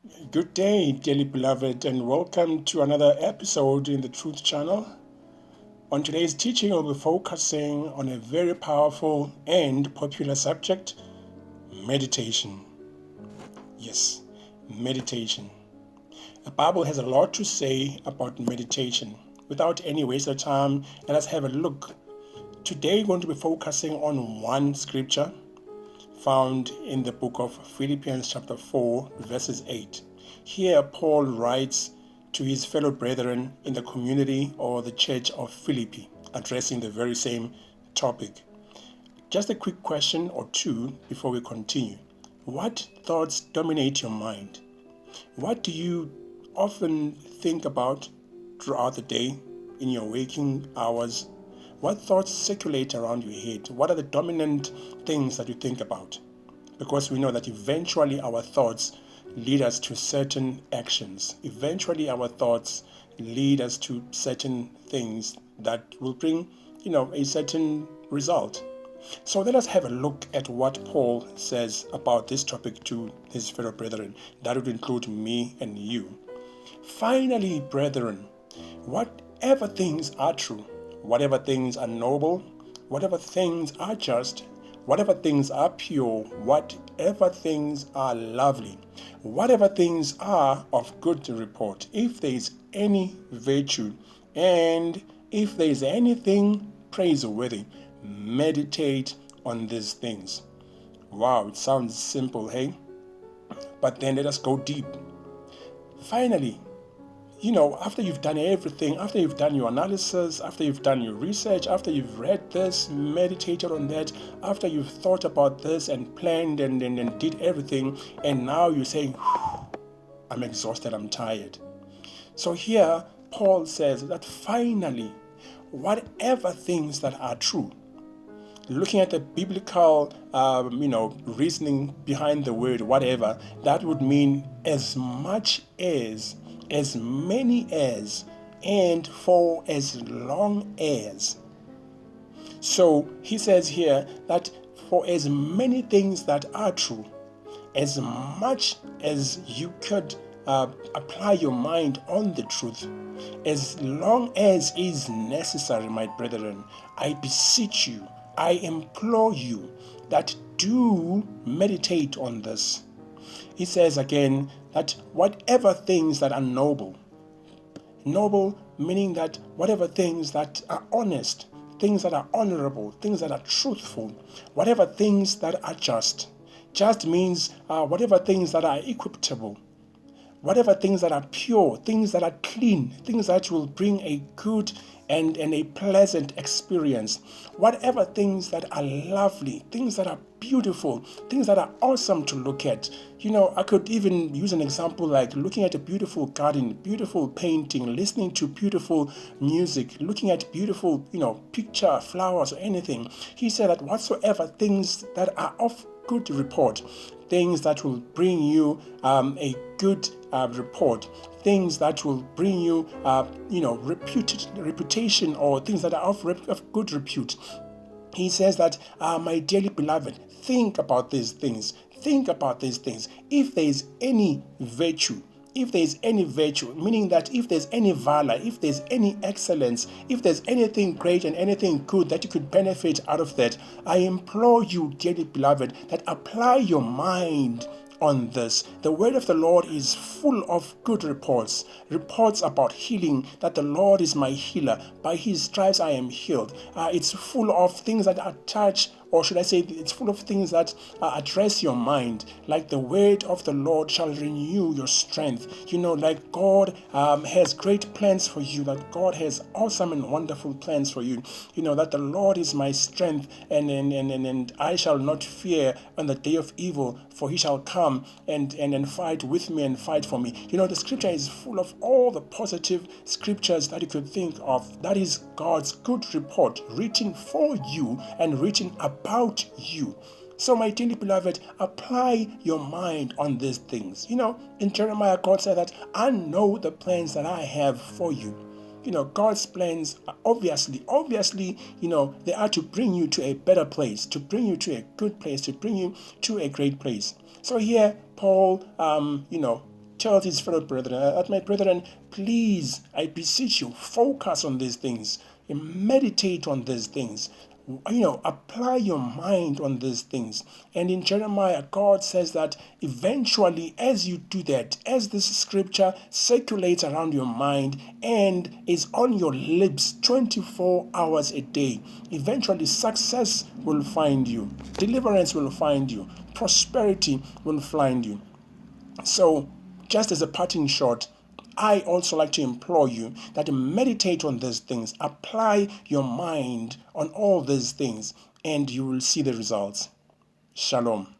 Good day, dearly beloved, and welcome to another episode in the Truth Channel. On today's teaching, we'll be focusing on a very powerful and popular subject, meditation. Yes, meditation. The Bible has a lot to say about meditation. Without any waste of time, let us have a look. Today, we're going to be focusing on one scripture found in the book of Philippians chapter 4, verses 8. Here, Paul writes to his fellow brethren in the community or the church of Philippi, addressing the very same topic. Just a quick question or two before we continue. What thoughts dominate your mind? What do you often think about throughout the day in your waking hours? What thoughts circulate around your head? What are the dominant things that you think about? Because we know that eventually our thoughts lead us to certain actions. Eventually our thoughts lead us to certain things that will bring, a certain result. So let us have a look at what Paul says about this topic to his fellow brethren. That would include me and you. Finally, brethren, whatever things are true, whatever things are noble, whatever things are just, whatever things are pure, whatever things are lovely, whatever things are of good report, if there is any virtue, and if there is anything praiseworthy, meditate on these things. Wow, it sounds simple, hey? But then let us go deep. Finally, after you've done everything, after you've done your analysis, after you've done your research, after you've read this, meditated on that, after you've thought about this and planned and did everything, and now you're saying, I'm exhausted, I'm tired. So here, Paul says that finally, whatever things that are true, looking at the biblical, reasoning behind the word whatever, that would mean as much as many as, and for as long as. So he says here that for as many things that are true, as much as you could apply your mind on the truth, as long as is necessary, my brethren, I beseech you, I implore you that do meditate on this. He says again that whatever things that are noble meaning that whatever things that are honest, things that are honorable, things that are truthful, whatever things that are just means whatever things that are equitable, whatever things that are pure, things that are clean, things that will bring a good and a pleasant experience, whatever things that are lovely, things that are beautiful, things that are awesome to look at. I could even use an example like looking at a beautiful garden, beautiful painting, listening to beautiful music, looking at beautiful, picture, flowers, or anything. He said that whatsoever things that are of good report, things that will bring you a good report, things that will bring you, reputation, or things that are of good repute. He says that, my dearly beloved, think about these things. Think about these things. If there is any virtue, meaning that if there's any valor, if there's any excellence, if there's anything great and anything good that you could benefit out of that, I implore you, dearly beloved, that apply your mind on this. The word of the Lord is full of good reports about healing, that the Lord is my healer, by his stripes I am healed. It's full of things that attach, or should I say, it's full of things that address your mind, like the word of the Lord shall renew your strength. Like God has great plans for you, that God has awesome and wonderful plans for you. That the Lord is my strength, and I shall not fear on the day of evil, for he shall come and fight with me and fight for me. The scripture is full of all the positive scriptures that you could think of. That is God's good report written for you and written about you. So, my dearly beloved, apply your mind on these things. In Jeremiah, God said that I know the plans that I have for you. God's plans are obviously, they are to bring you to a better place, to bring you to a good place, to bring you to a great place. So here, Paul, tells his fellow brethren that, my brethren, please, I beseech you, focus on these things, meditate on these things, apply your mind on these things. And in Jeremiah, God says that eventually, as you do that, as this scripture circulates around your mind and is on your lips 24 hours a day, eventually success will find you, deliverance will find you, prosperity will find you. So, just as a parting shot, I also like to implore you that meditate on these things, apply your mind on all these things, and you will see the results. Shalom.